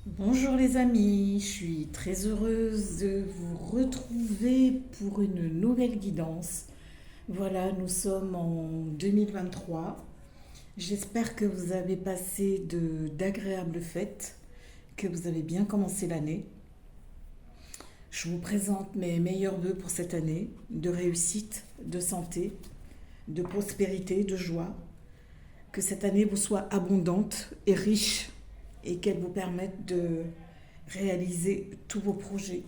Bonjour les amis, je suis très heureuse de vous retrouver pour une nouvelle guidance. Voilà, nous sommes en 2023. J'espère que vous avez passé d'agréables fêtes, que vous avez bien commencé l'année. Je vous présente mes meilleurs vœux pour cette année, de réussite, de santé, de prospérité, de joie. Que cette année vous soit abondante et riche et qu'elle vous permette de réaliser tous vos projets,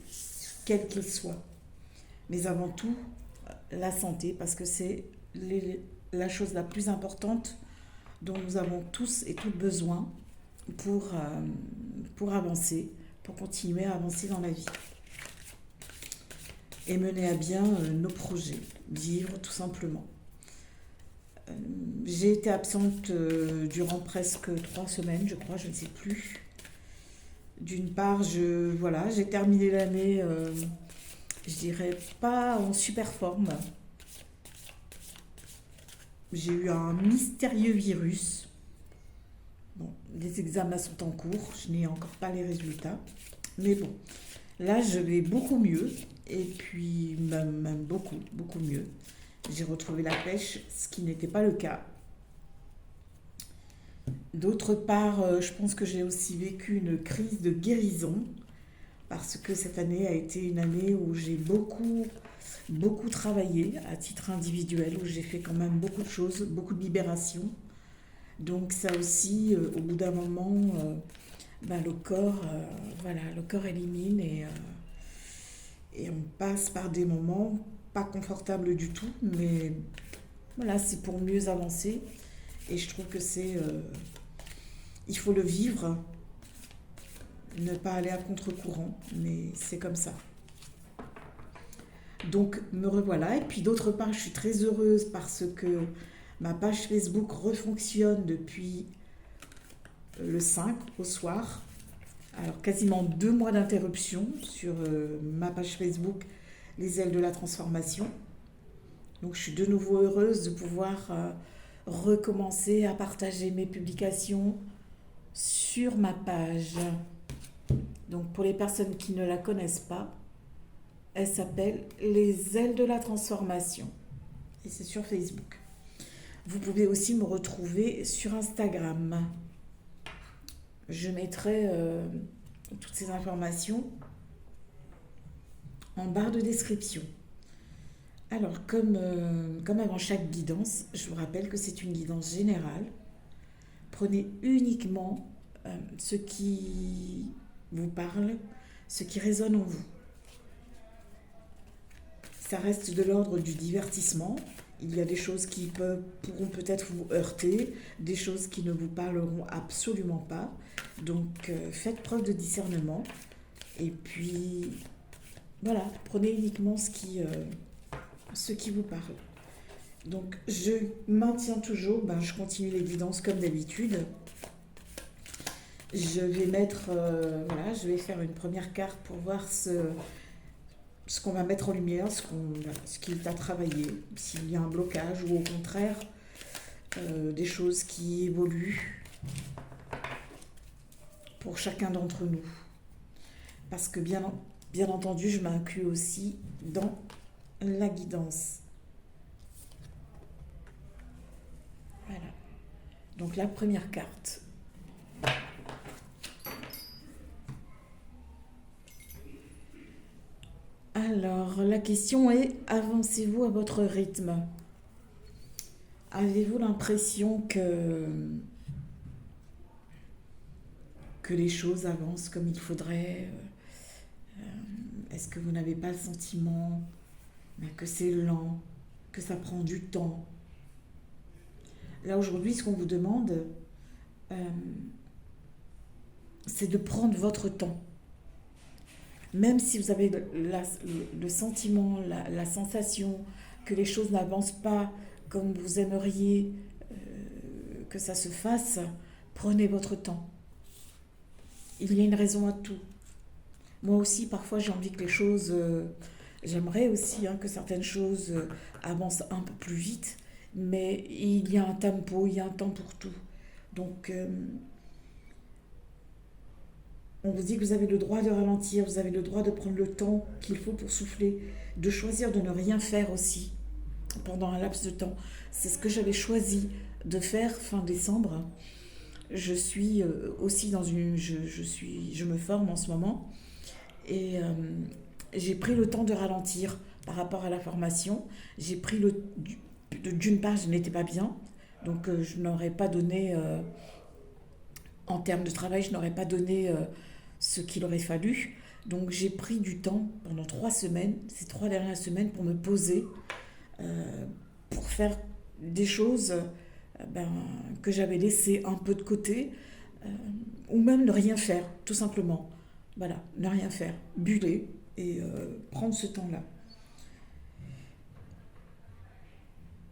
quels qu'ils soient. Mais avant tout, la santé, parce que c'est la chose la plus importante dont nous avons tous et toutes besoin pour, euh, pour avancer, pour continuer à avancer dans la vie et mener à bien nos projets, vivre tout simplement. Euh, j'ai été absente durant presque 3 semaines, je crois, je ne sais plus. D'une part, voilà, j'ai terminé l'année, je dirais pas en super forme. J'ai eu un mystérieux virus. Bon, les examens sont en cours, je n'ai encore pas les résultats. Mais bon, là, je vais beaucoup mieux. Et puis, même beaucoup, beaucoup mieux. J'ai retrouvé la pêche, ce qui n'était pas le cas. D'autre part, je pense que j'ai aussi vécu une crise de guérison parce que cette année a été une année où j'ai beaucoup travaillé à titre individuel, où j'ai fait quand même beaucoup de choses, beaucoup de libération. Donc ça aussi, au bout d'un moment, ben, voilà, le corps élimine et on passe par des moments pas confortables du tout, mais voilà, c'est pour mieux avancer. Et je trouve que il faut le vivre, ne pas aller à contre-courant, mais c'est comme ça. Donc me revoilà. Et puis d'autre part, je suis très heureuse parce que ma page Facebook refonctionne depuis le 5 au soir. Alors quasiment 2 mois d'interruption sur ma page Facebook Les ailes de la transformation. Donc je suis de nouveau heureuse de pouvoir recommencer à partager mes publications sur ma page. Donc pour les personnes qui ne la connaissent pas, elle s'appelle Les ailes de la transformation. Et c'est sur Facebook. Vous pouvez aussi me retrouver sur Instagram. Je mettrai toutes ces informations en barre de description. Alors, comme avant chaque guidance, je vous rappelle que c'est une guidance générale. Prenez uniquement ce qui vous parle, ce qui résonne en vous. Ça reste de l'ordre du divertissement. Il y a des choses qui pourront peut-être vous heurter, des choses qui ne vous parleront absolument pas. Donc faites preuve de discernement. Et puis voilà, prenez uniquement ce qui vous parle. Donc je maintiens toujours, je continue l'évidence comme d'habitude. Je vais voilà, je vais faire une première carte pour voir ce qu'on va mettre en lumière, voilà, ce qui est à travailler, s'il y a un blocage ou au contraire des choses qui évoluent pour chacun d'entre nous. Parce que bien entendu, je m'inclus aussi dans la guidance. Voilà. Donc la première carte. Alors, la question est, avancez-vous à votre rythme? Avez-vous l'impression que les choses avancent comme il faudrait? Est-ce que vous n'avez pas le sentiment que c'est lent, que ça prend du temps? Là, aujourd'hui, ce qu'on vous demande, euh, c'est de prendre votre temps. Même si vous avez le sentiment, la sensation que les choses n'avancent pas comme vous aimeriez que ça se fasse, prenez votre temps. Il y a une raison à tout. Moi aussi, parfois, j'ai envie que les choses... j'aimerais aussi que certaines choses avancent un peu plus vite, mais il y a un tempo, il y a un temps pour tout. Donc, On vous dit que vous avez le droit de ralentir, vous avez le droit de prendre le temps qu'il faut pour souffler, de choisir de ne rien faire aussi pendant un laps de temps. C'est ce que j'avais choisi de faire fin décembre. Je suis aussi dans une... je me forme en ce moment et j'ai pris le temps de ralentir par rapport à la formation. J'ai pris le... D'une part, je n'étais pas bien, donc je n'aurais pas donné... en termes de travail, je n'aurais pas donné ce qu'il aurait fallu. Donc j'ai pris du temps pendant 3 semaines, ces 3 dernières semaines, pour me poser, pour faire des choses que j'avais laissées un peu de côté, euh, ou même ne rien faire, tout simplement. Voilà, ne rien faire, buller et prendre ce temps-là.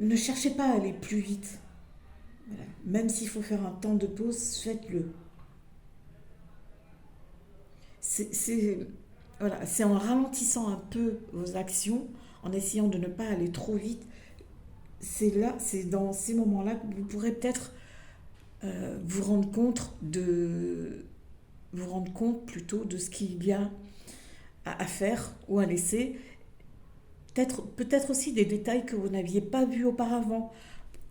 Ne cherchez pas à aller plus vite. Voilà. Même s'il faut faire un temps de pause, faites-le. C'est voilà, c'est en ralentissant un peu vos actions, en essayant de ne pas aller trop vite. C'est dans ces moments-là que vous pourrez peut-être vous rendre compte vous rendre compte plutôt de ce qu'il y a à faire ou à laisser. Peut-être aussi des détails que vous n'aviez pas vus auparavant,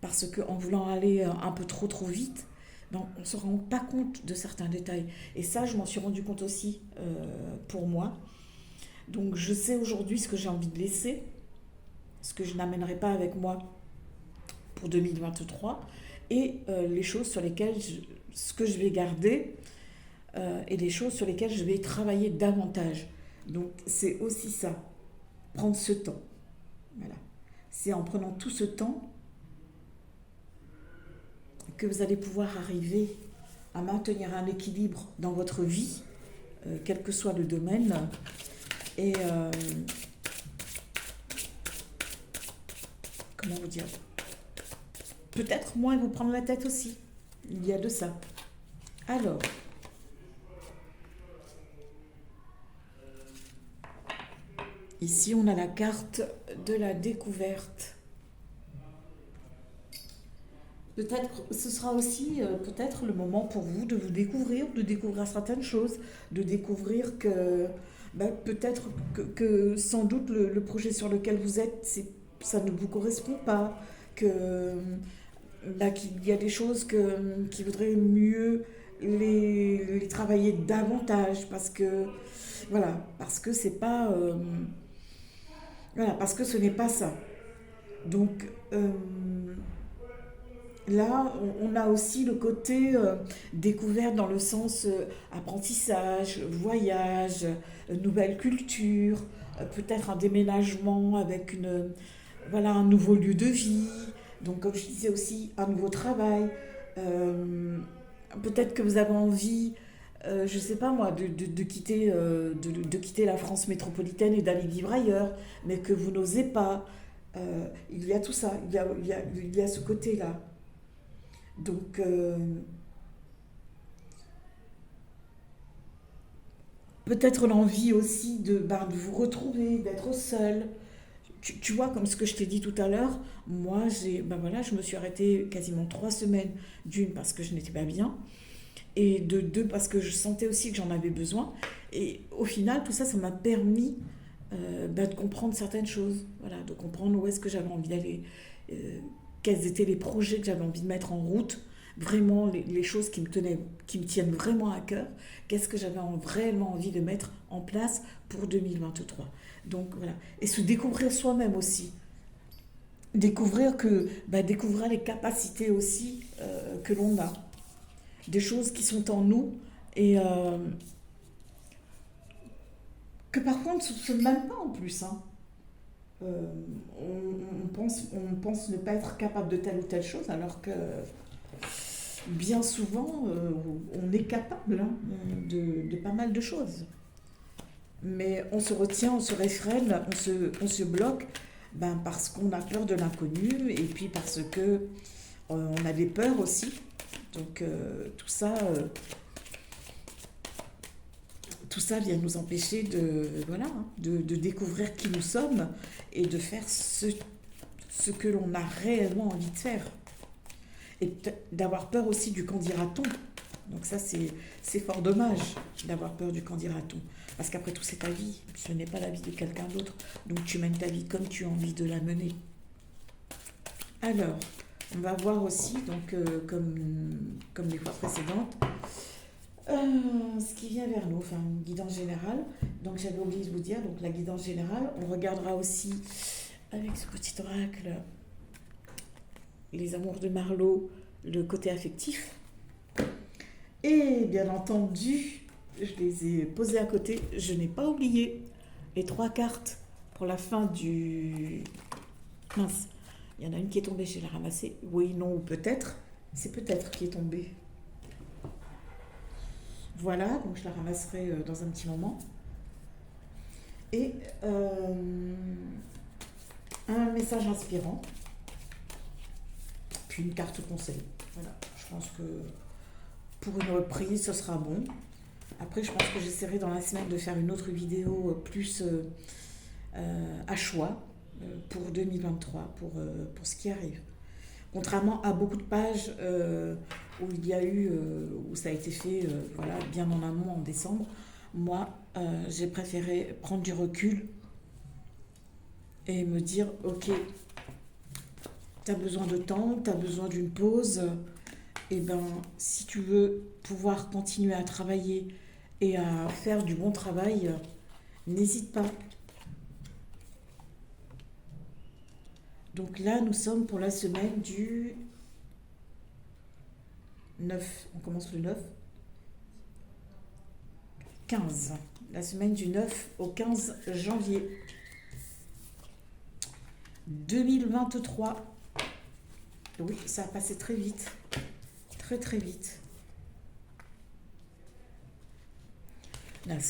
parce qu'en voulant aller un peu trop vite, ben, on ne se rend pas compte de certains détails. Et ça, je m'en suis rendu compte aussi pour moi. Donc je sais aujourd'hui ce que j'ai envie de laisser, ce que je n'amènerai pas avec moi pour 2023, et les choses sur lesquelles ce que je vais garder, et les choses sur lesquelles je vais travailler davantage. Donc c'est aussi ça, prendre ce temps. Voilà. C'est en prenant tout ce temps que vous allez pouvoir arriver à maintenir un équilibre dans votre vie, quel que soit le domaine. Et comment vous dire, peut-être moins vous prendre la tête aussi. Il y a de ça. Alors, ici on a la carte de la découverte. Peut-être ce sera aussi peut-être le moment pour vous de découvrir certaines choses, de découvrir que peut-être que sans doute le projet sur lequel vous êtes, ça ne vous correspond pas, que qu'il y a des choses qu'il vaudrait mieux les travailler davantage parce que c'est pas voilà, parce que ce n'est pas ça. Donc là, on a aussi le côté découverte dans le sens apprentissage, voyage, nouvelle culture, peut-être un déménagement avec voilà, un nouveau lieu de vie. Donc, comme je disais aussi, un nouveau travail. Euh, Peut-être que vous avez envie, je ne sais pas moi, de quitter la France métropolitaine et d'aller vivre ailleurs, mais que vous n'osez pas. Il y a tout ça, il y a ce côté-là. Donc, peut-être l'envie aussi de vous retrouver, d'être seul. Tu vois, comme ce que je t'ai dit tout à l'heure, moi, voilà, je me suis arrêtée quasiment 3 semaines, d'une parce que je n'étais pas bien, et de deux parce que je sentais aussi que j'en avais besoin. Et au final, tout ça, ça m'a permis de comprendre certaines choses, voilà, de comprendre où est-ce que j'avais envie d'aller, euh, quels étaient les projets que j'avais envie de mettre en route, vraiment les choses qui me tiennent vraiment à cœur, qu'est-ce que j'avais réellement envie de mettre en place pour 2023. Donc voilà, et se découvrir soi-même aussi, découvrir les capacités aussi que l'on a, des choses qui sont en nous et que parfois on ne soupçonne même pas en plus, hein. Euh, on pense ne pas être capable de telle ou telle chose, alors que bien souvent, on est capable hein, de pas mal de choses. Mais on se retient, on se réfrène, on se bloque parce qu'on a peur de l'inconnu et puis parce que on a des peurs aussi. Donc tout ça vient nous empêcher voilà, hein, de découvrir qui nous sommes et de faire ce que l'on a réellement envie de faire. Et d'avoir peur aussi du qu'en dira-t-on. Donc ça, c'est fort dommage d'avoir peur du qu'en dira-t-on. Parce qu'après tout, c'est ta vie. Ce n'est pas la vie de quelqu'un d'autre. Donc tu mènes ta vie comme tu as envie de la mener. Alors, on va voir aussi, donc comme les fois précédentes, ce qui vient vers nous, enfin une guidance générale. Donc j'avais oublié de vous dire, donc la guidance générale, on regardera aussi avec ce petit oracle, les amours de Marlowe, le côté affectif. Et bien entendu, je les ai posés à côté, je n'ai pas oublié les 3 cartes pour la fin du... Mince, il y en a une qui est tombée, je l'ai ramassée. Oui, non, ou peut-être. C'est peut-être qui est tombée. Voilà, donc je la ramasserai dans un petit moment. Et un message inspirant, puis une carte conseil. Voilà, je pense que pour une reprise, ce sera bon. Après, je pense que j'essaierai dans la semaine de faire une autre vidéo plus à choix pour 2023, pour ce qui arrive. Contrairement à beaucoup de pages où il y a eu, où ça a été fait voilà, bien en amont en décembre, moi, j'ai préféré prendre du recul et me dire, ok, tu as besoin de temps, tu as besoin d'une pause, et ben si tu veux pouvoir continuer à travailler et à faire du bon travail, n'hésite pas. Donc là, nous sommes pour la semaine du 9. On commence le 9. 15. La semaine du 9 au 15 janvier 2023. Oui, ça a passé très vite. Très très vite. Là, le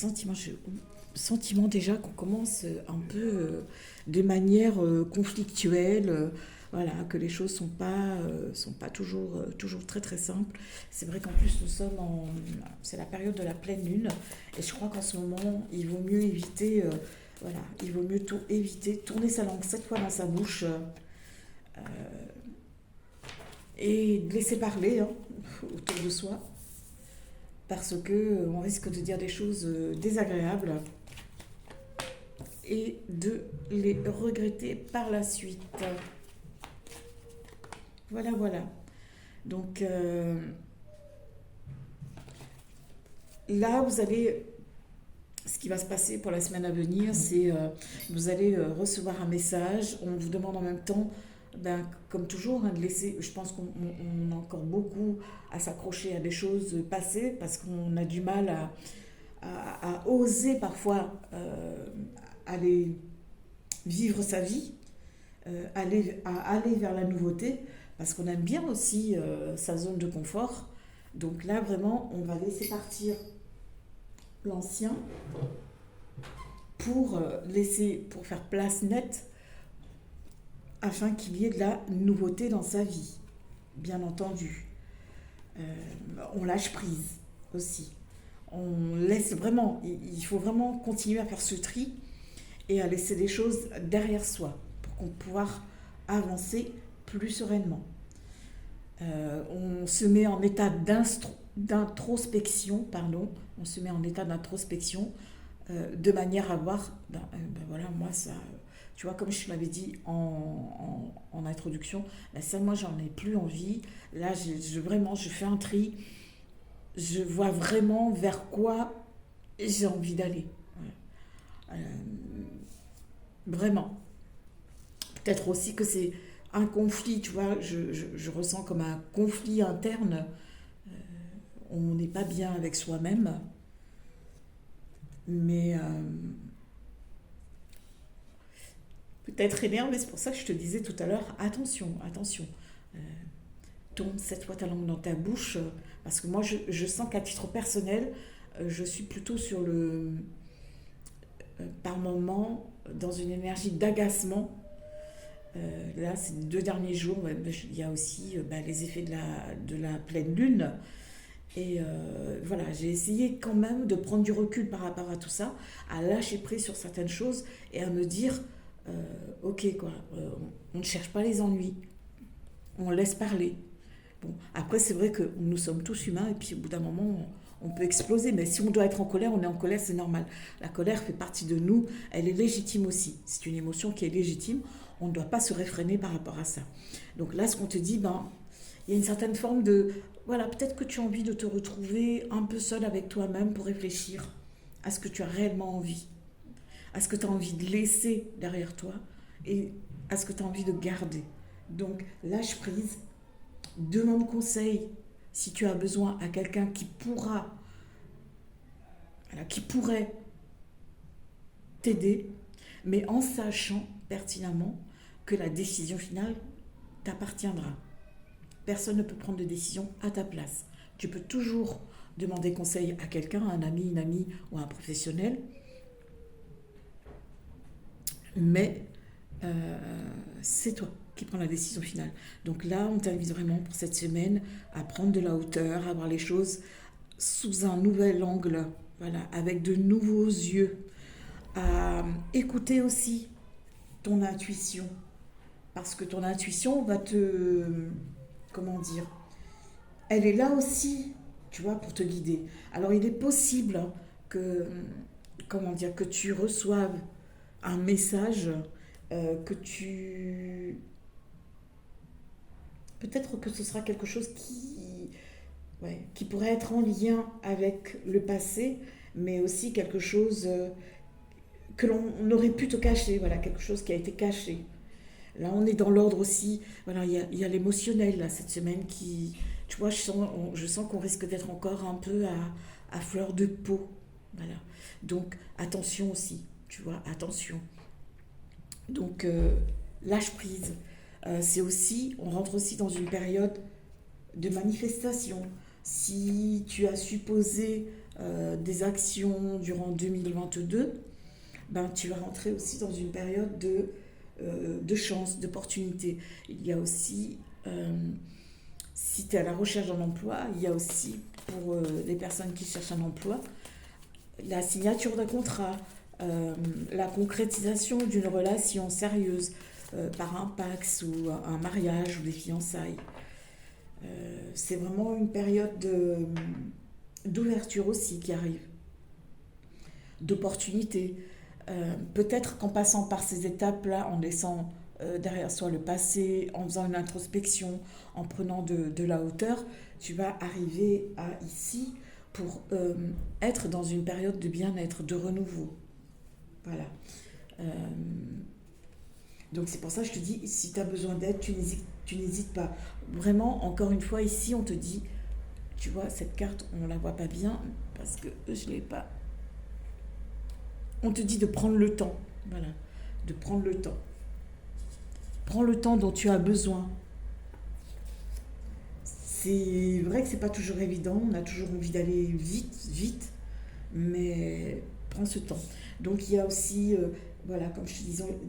sentiment déjà qu'on commence un peu de manière conflictuelle, voilà, que les choses sont pas toujours très très simples. C'est vrai qu'en plus c'est la période de la pleine lune, et je crois qu'en ce moment il vaut mieux éviter, voilà, il vaut mieux tout éviter, tourner sa langue 7 fois dans sa bouche et laisser parler hein, autour de soi, parce que on risque de dire des choses désagréables et de les regretter par la suite. Voilà, voilà. Donc là, ce qui va se passer pour la semaine à venir, c'est vous allez recevoir un message. On vous demande en même temps, ben, comme toujours, hein, de laisser. Je pense qu'on a encore beaucoup à s'accrocher à des choses passées parce qu'on a du mal à oser parfois aller vivre sa vie, aller vers la nouveauté, parce qu'on aime bien aussi sa zone de confort. Donc là, vraiment, on va laisser partir l'ancien pour faire place nette afin qu'il y ait de la nouveauté dans sa vie, bien entendu. On lâche prise aussi. On laisse vraiment, il faut vraiment continuer à faire ce tri et à laisser des choses derrière soi pour qu'on puisse pouvoir avancer plus sereinement. On se met en état d'introspection, on se met en état d'introspection de manière à voir, voilà, moi ça, tu vois, comme je l'avais dit en introduction, là, ça, moi j'en ai plus envie, là vraiment je fais un tri, je vois vraiment vers quoi j'ai envie d'aller. Vraiment. Peut-être aussi que c'est un conflit, tu vois, je ressens comme un conflit interne. On n'est pas bien avec soi-même, mais peut-être énervé. C'est pour ça que je te disais tout à l'heure, attention, attention. Tourne cette fois ta langue dans ta bouche, parce que moi je sens qu'à titre personnel, je suis plutôt sur par moment, dans une énergie d'agacement. Là, ces 2 derniers jours, il y a aussi les effets de la pleine lune. Et voilà, j'ai essayé quand même de prendre du recul par rapport à tout ça, à lâcher prise sur certaines choses et à me dire, ok, quoi, on ne cherche pas les ennuis, on laisse parler. Bon, après, c'est vrai que nous sommes tous humains et puis au bout d'un moment, on peut exploser. Mais si on doit être en colère, on est en colère, c'est normal. La colère fait partie de nous, elle est légitime aussi. C'est une émotion qui est légitime. On ne doit pas se réfréner par rapport à ça. Donc là, ce qu'on te dit, ben, il y a une certaine forme de... Voilà, peut-être que tu as envie de te retrouver un peu seul avec toi-même pour réfléchir à ce que tu as réellement envie, à ce que tu as envie de laisser derrière toi et à ce que tu as envie de garder. Donc, lâche prise, demande conseil si tu as besoin à quelqu'un qui pourra, voilà, qui pourrait t'aider, mais en sachant pertinemment que la décision finale t'appartiendra. Personne ne peut prendre de décision à ta place. Tu peux toujours demander conseil à quelqu'un, à un ami, une amie ou à un professionnel, mais euh, c'est toi qui prends la décision finale. Donc là, on t'invite vraiment pour cette semaine à prendre de la hauteur, à voir les choses sous un nouvel angle, voilà, avec de nouveaux yeux, à écouter aussi ton intuition, parce que ton intuition va te, comment dire, elle est là aussi, tu vois, pour te guider. Alors il est possible que, comment dire, que tu reçoives un message, que tu... Peut-être que ce sera quelque chose qui, ouais, qui pourrait être en lien avec le passé, mais aussi quelque chose que l'on aurait pu te cacher, voilà, quelque chose qui a été caché. Là, on est dans l'ordre aussi, voilà, il y a l'émotionnel, là, cette semaine qui, tu vois, je sens qu'on risque d'être encore un peu à fleur de peau, voilà. Donc, attention aussi, tu vois, attention. Donc, lâche prise. C'est aussi, on rentre aussi dans une période de manifestation. Si tu as supposé des actions durant 2022, ben, tu vas rentrer aussi dans une période de chance, d'opportunité. Il y a aussi, si tu es à la recherche d'un emploi, il y a aussi pour les personnes qui cherchent un emploi, la signature d'un contrat, la concrétisation d'une relation sérieuse par un Pacs ou un mariage ou des fiançailles. C'est vraiment une période d'ouverture aussi qui arrive, d'opportunité. Peut-être qu'en passant par ces étapes-là, en laissant derrière soi le passé, en faisant une introspection, en prenant de la hauteur, tu vas arriver à ici pour être dans une période de bien-être, de renouveau. Voilà. Euh, donc c'est pour ça que je te dis, si tu as besoin d'aide, tu n'hésites pas. Vraiment, encore une fois, ici, on te dit, tu vois, cette carte, on ne la voit pas bien parce que je ne l'ai pas. On te dit de prendre le temps. Voilà. De prendre le temps. Prends le temps dont tu as besoin. C'est vrai que c'est pas toujours évident, on a toujours envie d'aller vite, vite, mais prends ce temps. Donc il y a aussi, voilà, comme je te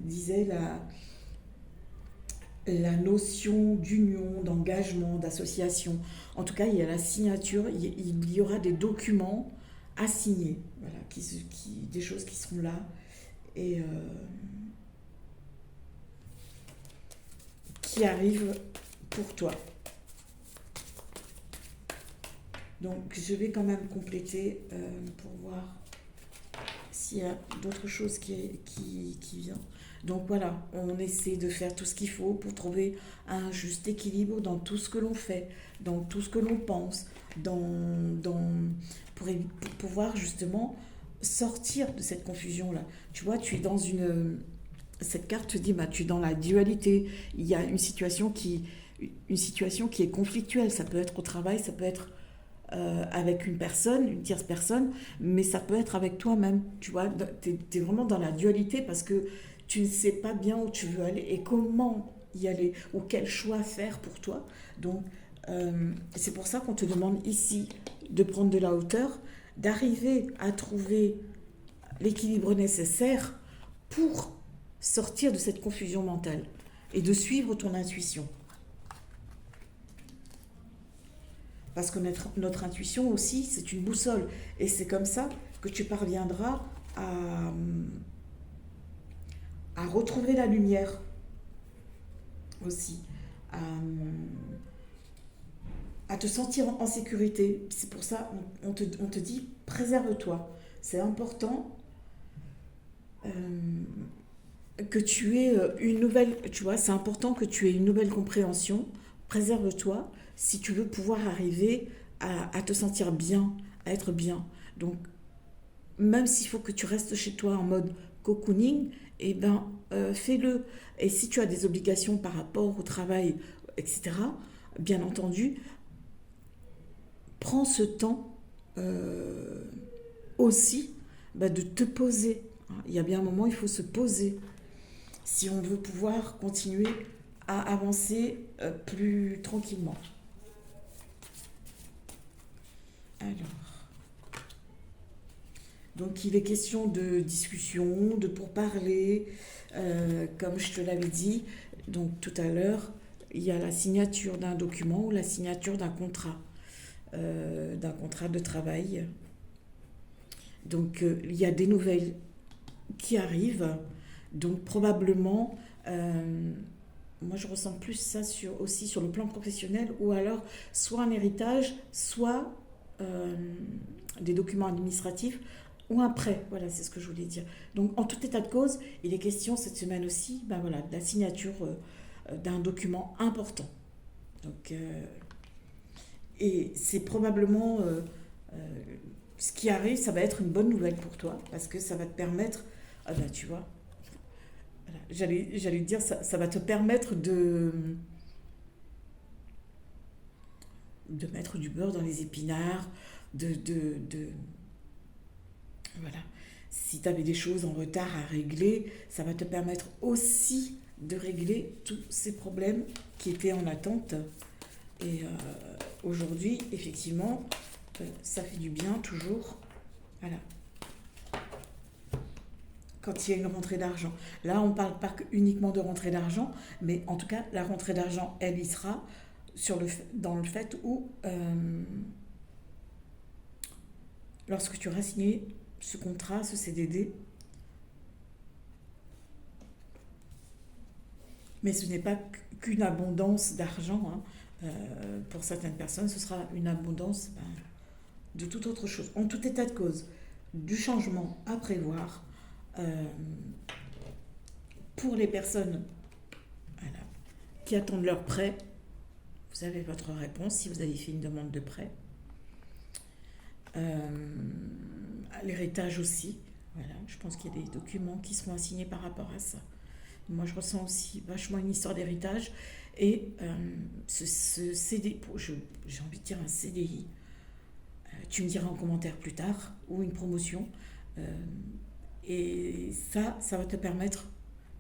disais, la notion d'union, d'engagement, d'association. En tout cas, il y a la signature, il y aura des documents à signer, voilà, des choses qui seront là et qui arrivent pour toi. Donc je vais quand même compléter pour voir s'il y a d'autres choses qui viennent. Donc voilà, on essaie de faire tout ce qu'il faut pour trouver un juste équilibre dans tout ce que l'on fait, dans tout ce que l'on pense, pour pouvoir justement sortir de cette confusion-là. Tu vois, tu es dans une... Cette carte te dit, bah, tu es dans la dualité. Il y a une situation qui est conflictuelle. Ça peut être au travail, ça peut être avec une personne, une tierce personne, mais ça peut être avec toi-même. Tu vois, tu es vraiment dans la dualité parce que tu ne sais pas bien où tu veux aller et comment y aller ou quel choix faire pour toi. Donc, c'est pour ça qu'on te demande ici de prendre de la hauteur, d'arriver à trouver l'équilibre nécessaire pour sortir de cette confusion mentale et de suivre ton intuition. Parce que notre intuition aussi, c'est une boussole. Et c'est comme ça que tu parviendras à retrouver la lumière aussi. à te sentir en sécurité. C'est pour ça on te dit préserve-toi. C'est important euh, que tu aies une nouvelle, tu vois, c'est important que tu aies une nouvelle compréhension. Préserve-toi si tu veux pouvoir arriver à te sentir bien, à être bien. Donc, même s'il faut que tu restes chez toi en mode cocooning, eh ben, fais-le. Et si tu as des obligations par rapport au travail, etc., bien entendu, prends ce temps euh, aussi de te poser. Il y a bien un moment, il faut se poser si on veut pouvoir continuer à avancer plus tranquillement. Alors, donc il est question de discussion, de pourparler, comme je te l'avais dit. Donc tout à l'heure, il y a la signature d'un document ou la signature d'un contrat de travail. Donc il y a des nouvelles qui arrivent. Donc probablement, moi je ressens plus ça aussi sur le plan professionnel, ou alors soit un héritage, soit euh, des documents administratifs, ou un prêt. Voilà, c'est ce que je voulais dire. Donc en tout état de cause, il est question cette semaine aussi voilà, de la signature d'un document important. Donc, et c'est probablement euh, ce qui arrive, ça va être une bonne nouvelle pour toi, parce que ça va te permettre, ah ben, tu vois, voilà, j'allais te dire, ça va te permettre de mettre du beurre dans les épinards, de voilà. Si tu avais des choses en retard à régler, ça va te permettre aussi de régler tous ces problèmes qui étaient en attente. Et aujourd'hui, effectivement, ça fait du bien toujours. Voilà. Quand il y a une rentrée d'argent. Là, on ne parle pas uniquement de rentrée d'argent, mais en tout cas, la rentrée d'argent, elle y sera dans le fait où, lorsque tu auras signé ce contrat, ce CDD, mais ce n'est pas qu'une abondance d'argent. Hein. Pour certaines personnes, ce sera une abondance de toute autre chose. En tout état de cause, du changement à prévoir pour les personnes, voilà, qui attendent leur prêt. Vous avez votre réponse si vous avez fait une demande de prêt. Euh, L'héritage aussi. Voilà, je pense qu'il y a des documents qui seront assignés par rapport à ça. Moi, je ressens aussi vachement une histoire d'héritage. Et ce CD, j'ai envie de dire un CDI, tu me diras en commentaire plus tard, ou une promotion. Euh, et ça va te permettre,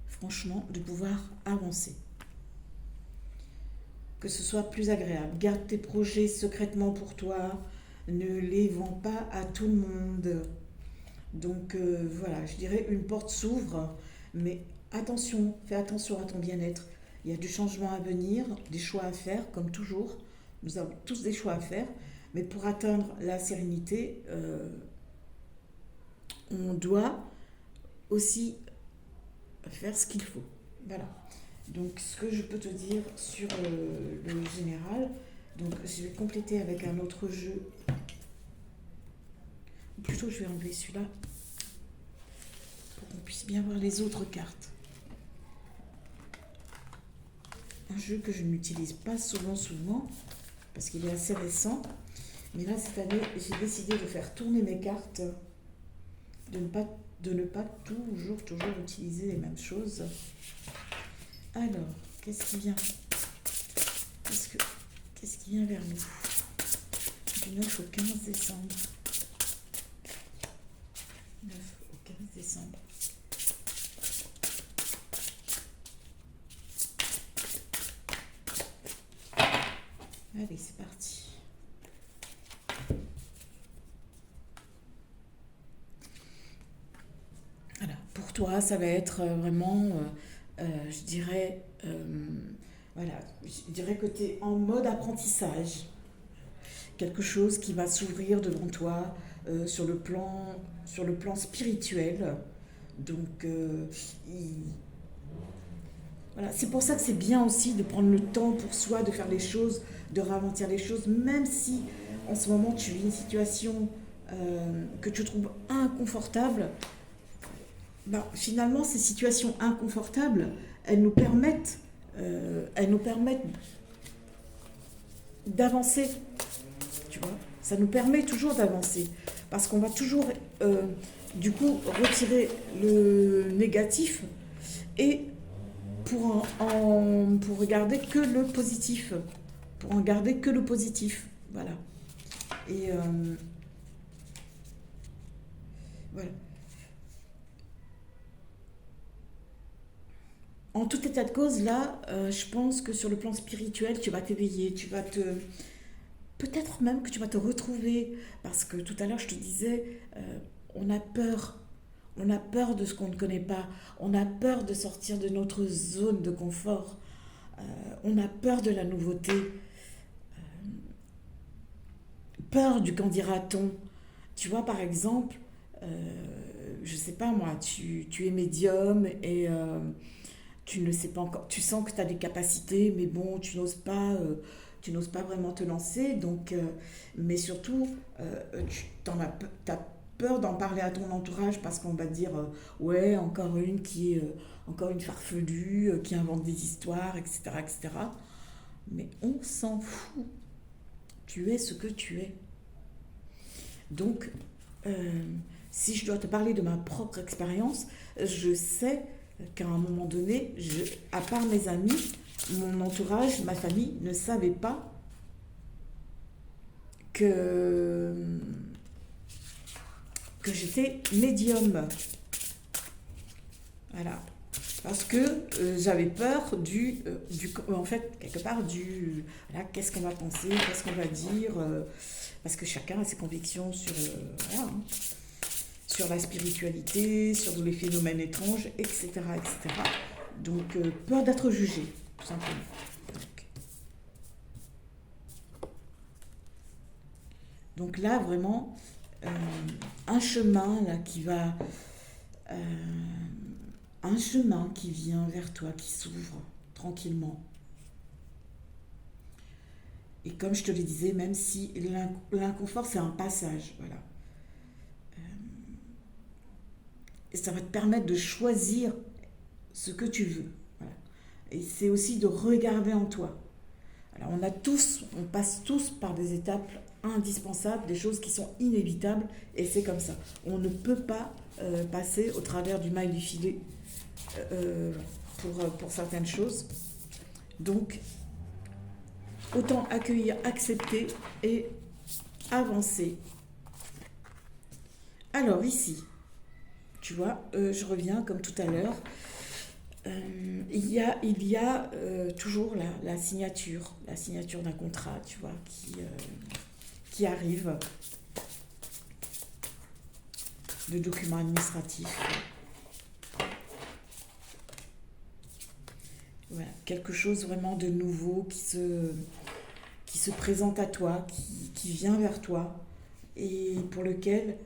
franchement, de pouvoir avancer. Que ce soit plus agréable. Garde tes projets secrètement pour toi. Ne les vends pas à tout le monde. Donc voilà, je dirais une porte s'ouvre, mais attention, fais attention à ton bien-être. Il y a du changement à venir, des choix à faire, comme toujours. Nous avons tous des choix à faire, mais pour atteindre la sérénité, on doit aussi faire ce qu'il faut. Voilà. Donc ce que je peux te dire sur le général, donc je vais compléter avec un autre jeu. Plutôt je vais enlever celui-là pour qu'on puisse bien voir les autres cartes. Un jeu que je n'utilise pas souvent, parce qu'il est assez récent. Mais là, cette année, j'ai décidé de faire tourner mes cartes, de ne pas toujours utiliser les mêmes choses. Alors, qu'est-ce qui vient Qu'est-ce qui vient vers nous Du 9 au 15 décembre. 9 au 15 décembre. Allez, c'est parti. Voilà. Pour toi, ça va être vraiment, je dirais, voilà, je dirais que tu es en mode apprentissage. Quelque chose qui va s'ouvrir devant toi sur le plan spirituel. Donc, Voilà. C'est pour ça que c'est bien aussi de prendre le temps pour soi, de faire les choses, de ralentir les choses, même si en ce moment tu vis une situation que tu trouves inconfortable. Ben, finalement, ces situations inconfortables, elles nous permettent d'avancer, tu vois. Ça nous permet toujours d'avancer, parce qu'on va toujours, du coup, retirer le négatif et pour regarder que le positif, pour en garder que le positif, voilà. Et voilà. En tout état de cause, là, je pense que sur le plan spirituel, tu vas t'éveiller, tu vas te, peut-être même que tu vas te retrouver, parce que tout à l'heure je te disais, on a peur. On a peur de ce qu'on ne connaît pas. On a peur de sortir de notre zone de confort. On a peur de la nouveauté. Peur du qu'en dira-t-on. Tu vois, par exemple, je sais pas moi, tu es médium et tu ne sais pas encore. Tu sens que tu as des capacités, mais bon, tu n'oses pas vraiment te lancer. Donc, mais surtout, t'as peur d'en parler à ton entourage parce qu'on va te dire ouais, encore une qui est encore une farfelue, qui invente des histoires, etc., etc. Mais on s'en fout. Tu es ce que tu es. Donc, euh, si je dois te parler de ma propre expérience, je sais qu'à un moment donné, à part mes amis, mon entourage, ma famille ne savait pas que, que j'étais médium. Voilà. Parce que j'avais peur en fait, quelque part, voilà, qu'est-ce qu'on va penser, qu'est-ce qu'on va dire, parce que chacun a ses convictions voilà, hein, sur la spiritualité, sur les phénomènes étranges, etc. etc. Donc, peur d'être jugé, tout simplement. Donc là, vraiment, euh, un chemin là qui va, euh, un chemin qui vient vers toi, qui s'ouvre tranquillement. Et comme je te le disais, même si l'inconfort c'est un passage, voilà. Et ça va te permettre de choisir ce que tu veux. Voilà. Et c'est aussi de regarder en toi. Alors on passe tous par des étapes indispensables, des choses qui sont inévitables, et c'est comme ça. On ne peut pas passer au travers du mail du filet pour certaines choses. Donc, autant accueillir, accepter et avancer. Alors ici, tu vois, je reviens comme tout à l'heure. Il y a toujours la signature d'un contrat, tu vois, qui arrive, de documents administratifs. Voilà, quelque chose vraiment de nouveau qui se présente à toi, qui vient vers toi et pour lequel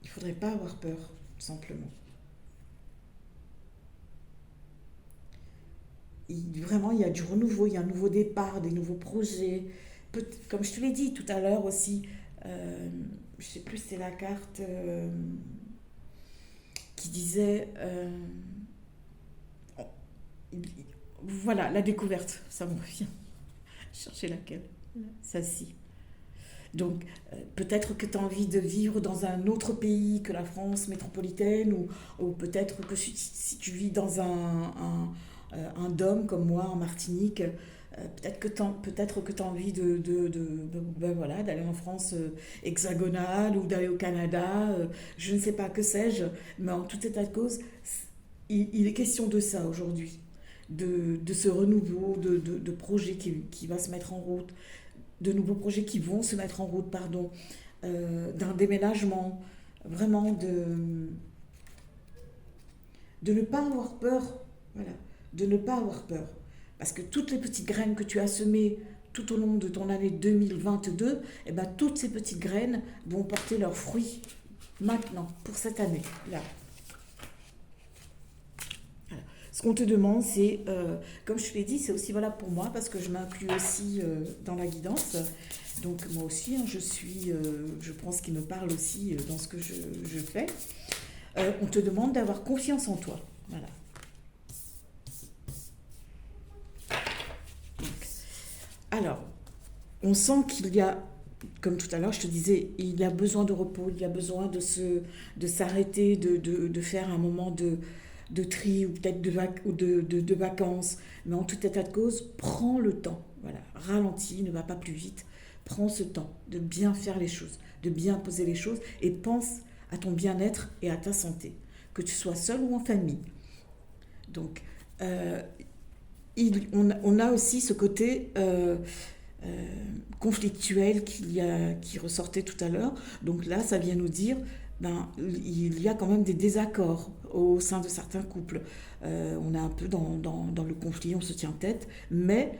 il ne faudrait pas avoir peur, simplement. Vraiment, il y a du renouveau, il y a un nouveau départ, des nouveaux projets. Comme je te l'ai dit tout à l'heure aussi, je ne sais plus, c'est la carte qui disait voilà, la découverte, ça me revient. Chercher laquelle. Ça, si. Donc, peut-être que tu as envie de vivre dans un autre pays que la France métropolitaine, ou peut-être que si tu vis dans un dôme comme moi en Martinique, peut-être que tu as envie ben voilà, d'aller en France hexagonale ou d'aller au Canada, je ne sais pas, que sais-je, mais en tout état de cause, il est question de ça aujourd'hui, de ce renouveau, de projets qui va se mettre en route, de nouveaux projets qui vont se mettre en route, pardon, d'un déménagement, vraiment de ne pas avoir peur, voilà, de ne pas avoir peur. Parce que toutes les petites graines que tu as semées tout au long de ton année 2022, eh ben, toutes ces petites graines vont porter leurs fruits maintenant, pour cette année-là. Voilà. Ce qu'on te demande, c'est, comme je te l'ai dit, c'est aussi valable pour moi parce que je m'inclus aussi dans la guidance. Donc moi aussi, hein, je pense qu'il me parle aussi dans ce que je fais. On te demande d'avoir confiance en toi. Voilà. Donc, alors, on sent qu'il y a, comme tout à l'heure, je te disais, il y a besoin de repos, il y a besoin de s'arrêter, de faire un moment de tri ou peut-être de vacances. Mais en tout état de cause, prends le temps. Voilà, ralentis, ne va pas plus vite. Prends ce temps de bien faire les choses, de bien poser les choses et pense à ton bien-être et à ta santé, que tu sois seul ou en famille. Donc, euh, on a aussi ce côté conflictuel qui ressortait tout à l'heure. Donc là, ça vient nous dire, ben, il y a quand même des désaccords au sein de certains couples. On est un peu dans le conflit, on se tient tête, mais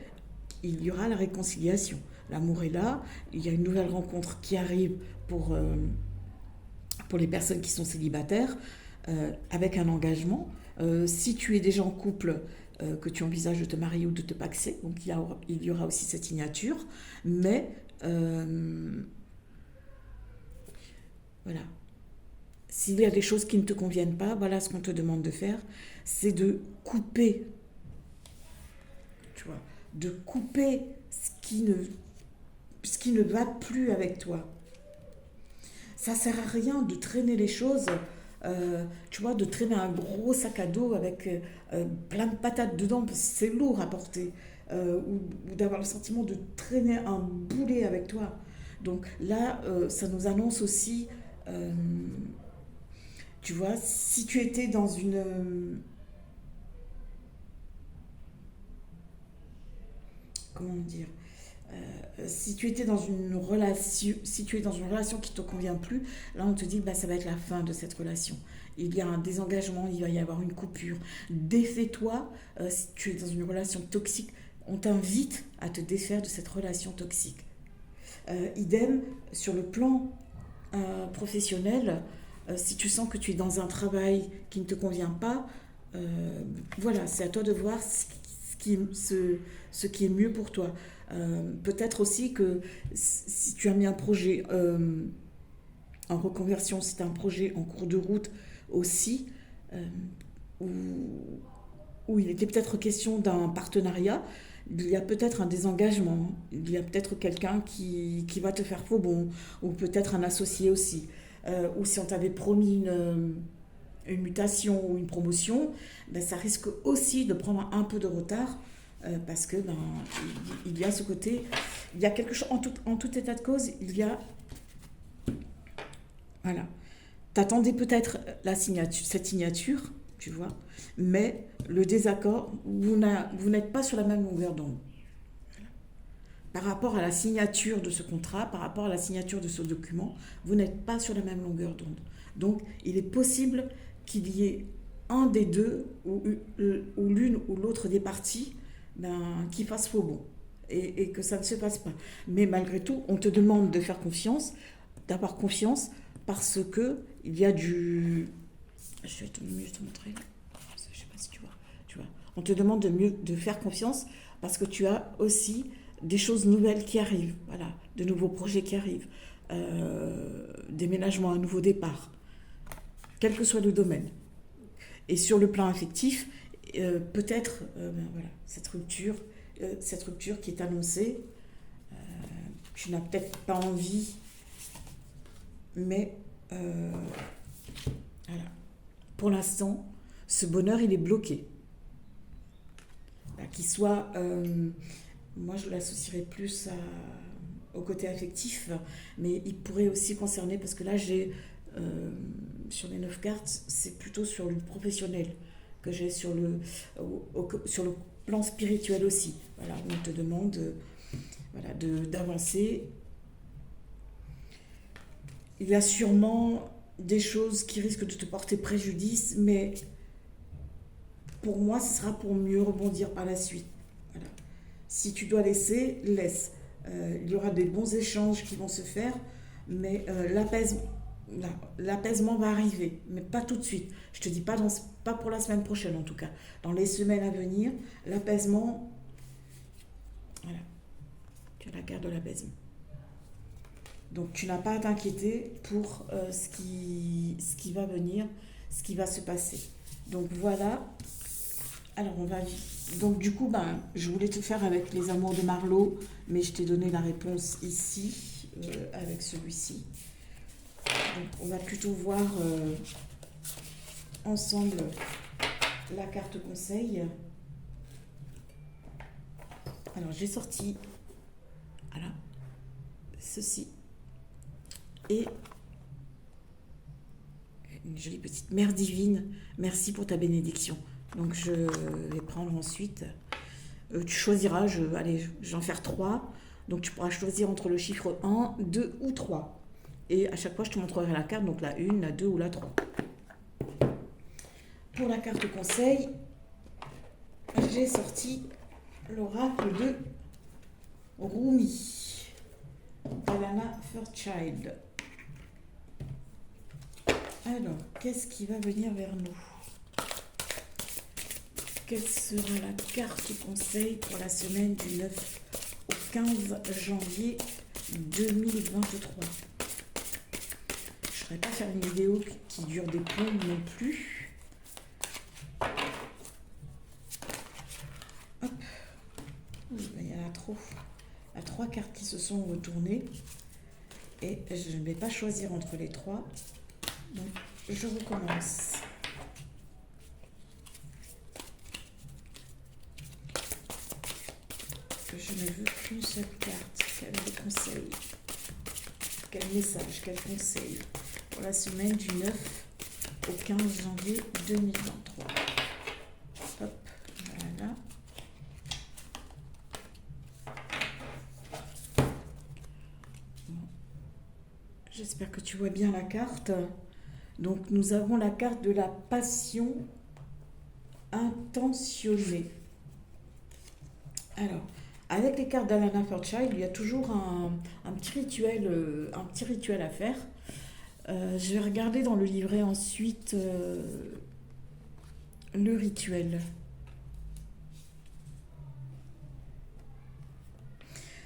il y aura la réconciliation. L'amour est là, il y a une nouvelle rencontre qui arrive pour les personnes qui sont célibataires, avec un engagement. Si tu es déjà en couple, que tu envisages de te marier ou de te paxer, donc il y aura aussi cette signature, mais voilà. S'il y a des choses qui ne te conviennent pas, voilà ce qu'on te demande de faire, c'est de couper, tu vois, de couper ce qui ne va plus avec toi. Ça sert à rien de traîner les choses, tu vois, de traîner un gros sac à dos avec plein de patates dedans, parce que c'est lourd à porter, ou d'avoir le sentiment de traîner un boulet avec toi. Donc là, ça nous annonce aussi, euh, tu vois, si tu étais dans comment dire, si tu étais dans une relation, si tu es dans une relation qui ne te convient plus, là on te dit que bah, ça va être la fin de cette relation. Il y a un désengagement, il va y avoir une coupure. Défais-toi, si tu es dans une relation toxique, on t'invite à te défaire de cette relation toxique. Idem, sur le plan professionnel, si tu sens que tu es dans un travail qui ne te convient pas, voilà, c'est à toi de voir ce qui est mieux pour toi. Peut-être aussi que si tu as mis un projet en reconversion, si tu as un projet en cours de route aussi, euh, où, où il était peut-être question d'un partenariat, il y a peut-être un désengagement, il y a peut-être quelqu'un qui va te faire faux bon, ou peut-être un associé aussi. Ou si on t'avait promis une mutation ou une promotion, ben, ça risque aussi de prendre un peu de retard parce que ben, il y a ce côté, il y a quelque chose, en tout état de cause, il y a, voilà, t'attendais peut-être cette signature, tu vois, mais le désaccord, vous n'êtes pas sur la même longueur d'onde. Par rapport à la signature de ce contrat, par rapport à la signature de ce document, vous n'êtes pas sur la même longueur d'onde. Donc, il est possible qu'il y ait un des deux ou l'une ou l'autre des parties ben, qui fasse faux bon et que ça ne se passe pas. Mais malgré tout, on te demande de faire confiance, d'avoir confiance parce que il y a du... Je vais mieux te montrer là. Je ne sais pas si tu vois. Tu vois. On te demande de faire confiance parce que tu as aussi des choses nouvelles qui arrivent, voilà, de nouveaux projets qui arrivent, déménagement, un nouveau départ, quel que soit le domaine. Et sur le plan affectif, peut-être ben voilà, cette rupture qui est annoncée, euh, tu n'as peut-être pas envie, mais voilà. Pour l'instant, ce bonheur, il est bloqué. Qu'il soit, moi je l'associerais plus au côté affectif, mais il pourrait aussi concerner, parce que là j'ai, sur les 9 cartes, c'est plutôt sur le professionnel que j'ai, sur le plan spirituel aussi. Voilà, on te demande voilà, d'avancer. Il y a sûrement des choses qui risquent de te porter préjudice, mais pour moi, ce sera pour mieux rebondir par la suite. Voilà. Si tu dois laisser, laisse. Il y aura des bons échanges qui vont se faire, mais l'apaisement. l'apaisement va arriver, mais pas tout de suite. Je te dis pas, pas pour la semaine prochaine en tout cas. Dans les semaines à venir, l'apaisement, voilà, tu as la carte de l'apaisement. Donc tu n'as pas à t'inquiéter pour ce qui va venir, ce qui va se passer. Donc voilà. Alors on va. Donc du coup, ben, je voulais te faire avec les amours de Marlowe, mais je t'ai donné la réponse ici, avec celui-ci. Donc on va plutôt voir ensemble la carte conseil. Alors j'ai sorti, voilà, ceci. Et une jolie petite mère divine, merci pour ta bénédiction. Donc je vais prendre ensuite. Tu choisiras, allez, je vais en faire 3. Donc tu pourras choisir entre le chiffre 1, 2 ou 3. Et à chaque fois, je te montrerai la carte, donc la 1, la 2 ou la 3. Pour la carte conseil, j'ai sorti l'oracle de Rumi, Alana Fairchild. Alors, qu'est-ce qui va venir vers nous? Quelle sera la carte conseil pour la semaine du 9 au 15 janvier 2023? Je ne saurais pas faire une vidéo qui dure des plombes non plus. Hop. Il y en a trop. Il y a 3 cartes qui se sont retournées. Et je ne vais pas choisir entre les 3. Donc, je recommence. Je ne veux qu'une seule carte. Quel conseil? Quel message? Quel conseil pour la semaine du 9 au 15 janvier 2023? Hop, voilà. Bon. J'espère que tu vois bien la carte. Donc nous avons la carte de la passion intentionnée. Alors, avec les cartes d'Alana Fairchild, il y a toujours un petit rituel à faire. Je vais regarder dans le livret ensuite le rituel.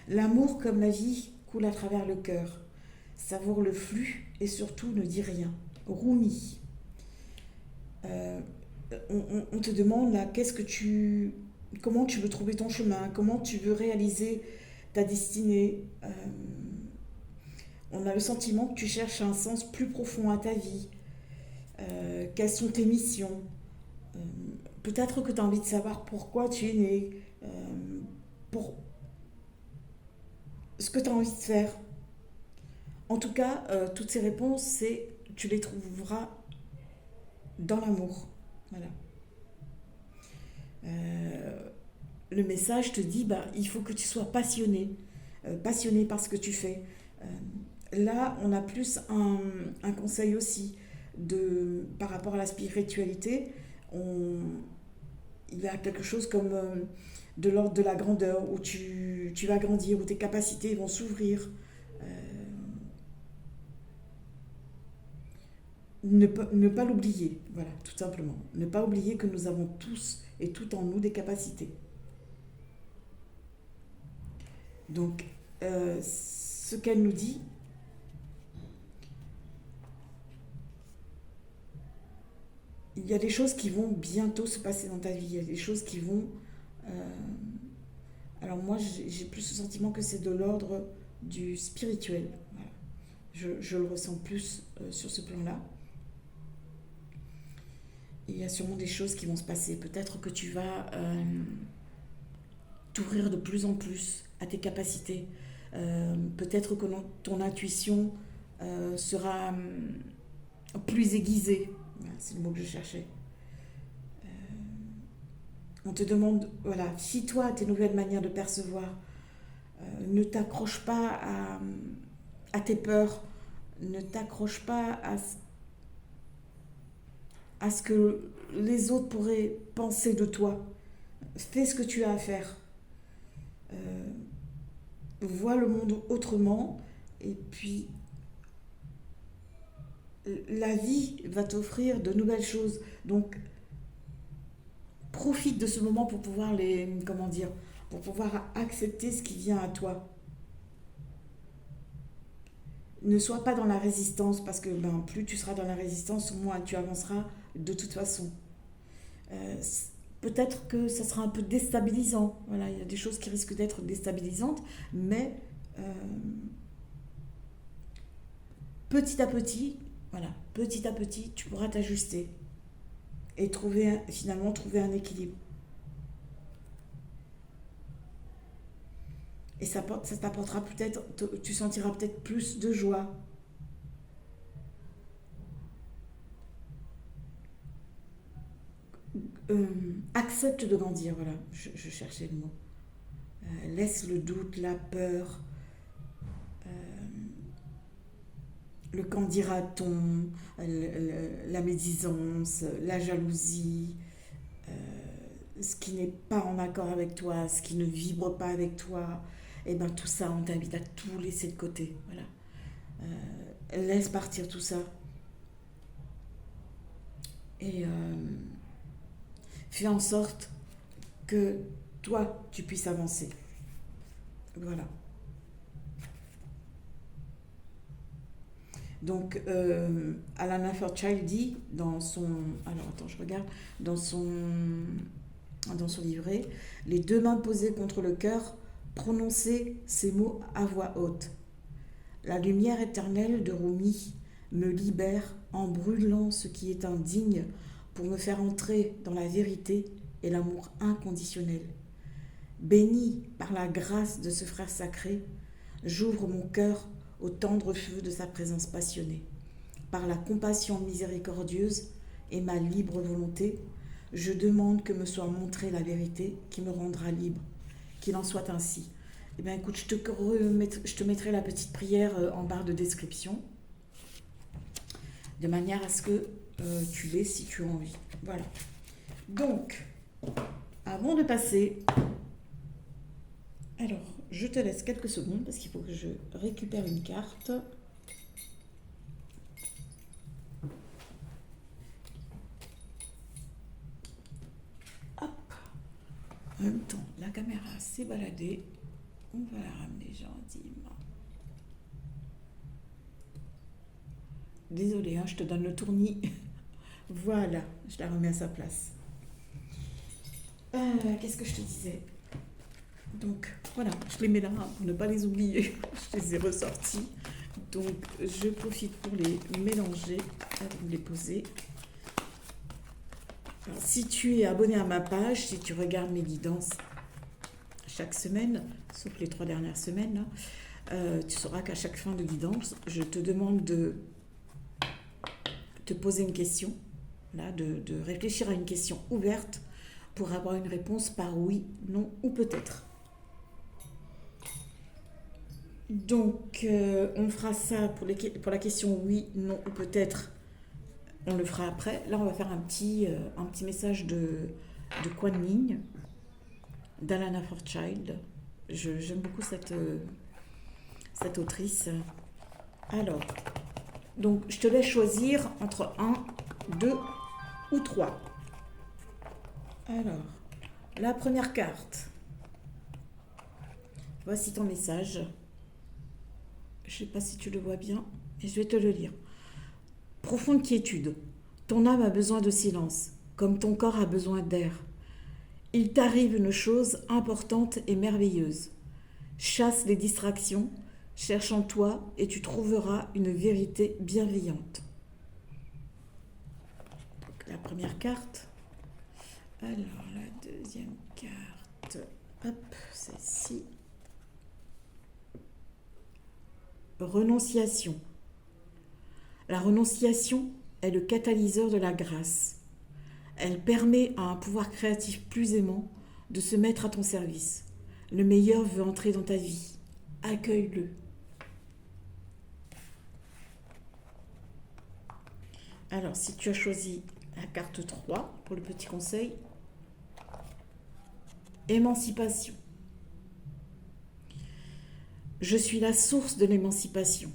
L'amour comme la vie coule à travers le cœur. Savoure le flux et surtout ne dis rien. Rumi. On te demande là, comment tu veux trouver ton chemin, comment tu veux réaliser ta destinée. On a le sentiment que tu cherches un sens plus profond à ta vie. Quelles sont tes missions? Peut-être que tu as envie de savoir pourquoi tu es né, pour ce que tu as envie de faire. En tout cas, toutes ces réponses, tu les trouveras dans l'amour. Voilà. Le message te dit, il faut que tu sois passionné par ce que tu fais. Là, on a plus un conseil aussi par rapport à la spiritualité. Il y a quelque chose comme de l'ordre de la grandeur, où tu vas grandir, où tes capacités vont s'ouvrir. Ne pas l'oublier, voilà, tout simplement. Ne pas oublier que nous avons tous et tout en nous des capacités. Donc, ce qu'elle nous dit, il y a des choses qui vont bientôt se passer dans ta vie. Il y a des choses qui vont... alors moi, j'ai plus le sentiment que c'est de l'ordre du spirituel. Voilà. Je le ressens plus sur ce plan-là. Il y a sûrement des choses qui vont se passer. Peut-être que tu vas t'ouvrir de plus en plus à tes capacités. Peut-être que ton intuition sera plus aiguisée. Voilà, c'est le mot que je cherchais. On te demande, voilà, fie-toi à tes nouvelles manières de percevoir. Ne t'accroche pas à tes peurs. Ne t'accroche pas à ce que les autres pourraient penser de toi. Fais ce que tu as à faire. Vois le monde autrement et puis la vie va t'offrir de nouvelles choses. Donc, profite de ce moment pour pouvoir comment dire, pour pouvoir accepter ce qui vient à toi. Ne sois pas dans la résistance parce que plus tu seras dans la résistance, moins tu avanceras de toute façon. Euh, Peut-être que ça sera un peu déstabilisant. Voilà, il y a des choses qui risquent d'être déstabilisantes, mais euh, petit à petit, tu pourras t'ajuster et finalement trouver un équilibre. Et ça t'apportera peut-être, tu sentiras peut-être plus de joie. Accepte de grandir, voilà, je cherchais le mot. Laisse le doute, la peur, le qu'en dira-t-on, la médisance, la jalousie, ce qui n'est pas en accord avec toi, ce qui ne vibre pas avec toi, et bien tout ça, on t'invite à tout laisser de côté. Voilà. Laisse partir tout ça et fais en sorte que toi, tu puisses avancer. Voilà. Donc, Alana Fairchild dit dans son... Alors, attends, je regarde. Dans son livret, les deux mains posées contre le cœur, prononcez ces mots à voix haute. La lumière éternelle de Rumi me libère en brûlant ce qui est indigne pour me faire entrer dans la vérité et l'amour inconditionnel. Béni par la grâce de ce frère sacré, j'ouvre mon cœur au tendre feu de sa présence passionnée. Par la compassion miséricordieuse et ma libre volonté, je demande que me soit montrée la vérité qui me rendra libre. Qu'il en soit ainsi. Eh bien, écoute, je te mettrai la petite prière en barre de description, de manière à ce que tu l'aies si tu as envie. Voilà. Donc, avant de passer... Alors, je te laisse quelques secondes parce qu'il faut que je récupère une carte. Hop. En même temps, la caméra s'est baladée. On va la ramener gentiment. Désolée, je te donne le tournis. Voilà, je la remets à sa place. Qu'est-ce que je te disais? Donc voilà, je les mets là pour ne pas les oublier. Je les ai ressortis. Donc je profite pour les mélanger avant de les poser. Alors, si tu es abonné à ma page, si tu regardes mes guidances chaque semaine, sauf les 3 dernières semaines, tu sauras qu'à chaque fin de guidance, je te demande de te poser une question, là, de réfléchir à une question ouverte pour avoir une réponse par oui, non ou peut-être. Donc, on fera ça pour la question oui, non ou peut-être. On le fera après. Là, on va faire un petit message de Kuan Yin, d'Alana Fairchild. J'aime beaucoup cette autrice. Alors, donc, je te laisse choisir entre 1, 2 ou 3. Alors, la première carte. Voici ton message. Je ne sais pas si tu le vois bien, et je vais te le lire. Profonde quiétude. Ton âme a besoin de silence, comme ton corps a besoin d'air. Il t'arrive une chose importante et merveilleuse. Chasse les distractions, cherche en toi et tu trouveras une vérité bienveillante. Donc, la première carte. Alors, la deuxième carte. Hop, celle-ci. Renonciation. La renonciation est le catalyseur de la grâce. Elle permet à un pouvoir créatif plus aimant de se mettre à ton service. Le meilleur veut entrer dans ta vie. Accueille-le. Alors, si tu as choisi la carte 3 pour le petit conseil, émancipation. Je suis la source de l'émancipation,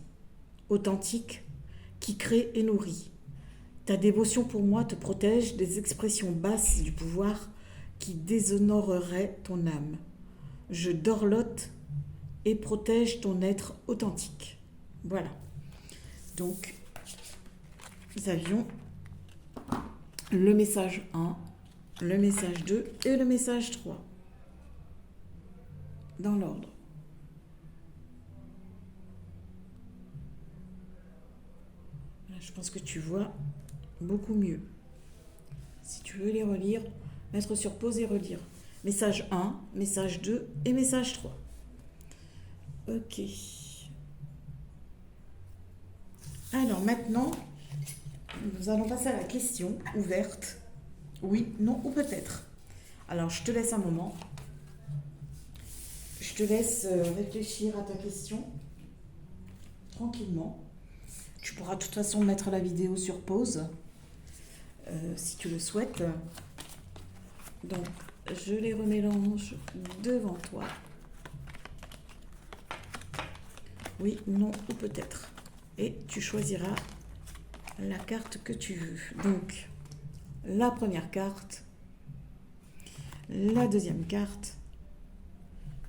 authentique, qui crée et nourrit. Ta dévotion pour moi te protège des expressions basses du pouvoir qui déshonoreraient ton âme. Je dorlote et protège ton être authentique. Voilà. Donc, nous avions le message 1, le message 2 et le message 3. Dans l'ordre. Je pense que tu vois beaucoup mieux. Si tu veux les relire, mettre sur pause et relire. Message 1, message 2 et message 3. Ok. Alors maintenant, nous allons passer à la question ouverte. Oui, non ou peut-être. Alors je te laisse un moment. Je te laisse réfléchir à ta question tranquillement. Tu pourras de toute façon mettre la vidéo sur pause si tu le souhaites. Donc, je les remélange devant toi. Oui, non ou peut-être. Et tu choisiras la carte que tu veux. Donc, la première carte, la deuxième carte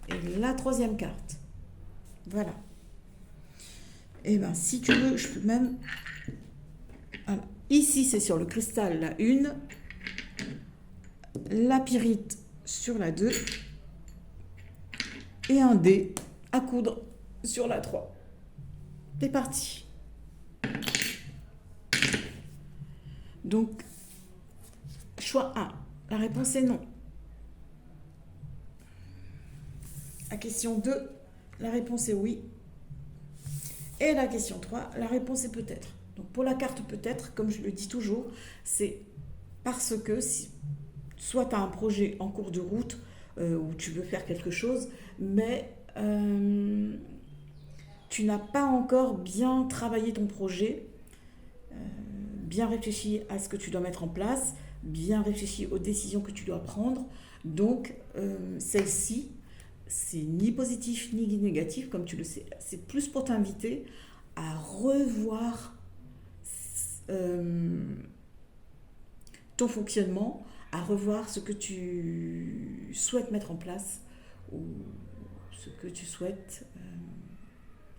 et la troisième carte. Voilà. Et bien, si tu veux, je peux même... Alors, ici, c'est sur le cristal, la 1. La pyrite sur la 2. Et un dé à coudre sur la 3. C'est parti. Donc, choix 1. La réponse est non. La question 2. La réponse est oui. Et la question 3, la réponse est peut-être. Donc pour la carte peut-être, comme je le dis toujours, c'est parce que soit tu as un projet en cours de route où tu veux faire quelque chose, mais tu n'as pas encore bien travaillé ton projet, bien réfléchi à ce que tu dois mettre en place, bien réfléchi aux décisions que tu dois prendre. Donc celle-ci, c'est ni positif ni négatif, comme tu le sais. C'est plus pour t'inviter à revoir ton fonctionnement, à revoir ce que tu souhaites mettre en place ou ce que tu souhaites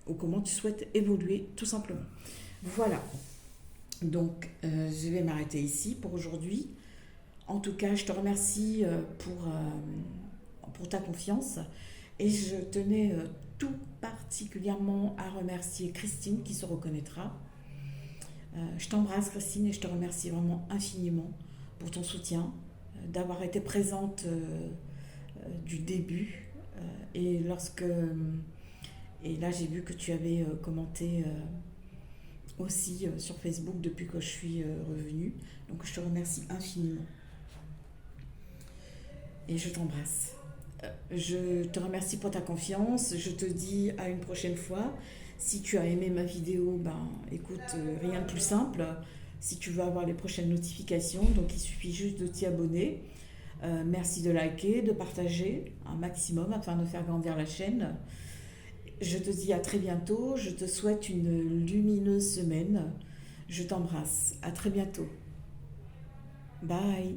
ou comment tu souhaites évoluer tout simplement. Voilà. Donc, je vais m'arrêter ici pour aujourd'hui. En tout cas, je te remercie pour ta confiance et je tenais tout particulièrement à remercier Christine qui se reconnaîtra. Je t'embrasse Christine et je te remercie vraiment infiniment pour ton soutien, d'avoir été présente du début et là j'ai vu que tu avais commenté aussi sur Facebook depuis que je suis revenue, donc je te remercie infiniment et je t'embrasse. Je te remercie pour ta confiance. Je te dis à une prochaine fois. Si tu as aimé ma vidéo, écoute, rien de plus simple. Si tu veux avoir les prochaines notifications, donc il suffit juste de t'y abonner. Merci de liker, de partager un maximum afin de faire grandir la chaîne. Je te dis à très bientôt. Je te souhaite une lumineuse semaine. Je t'embrasse. À très bientôt. Bye.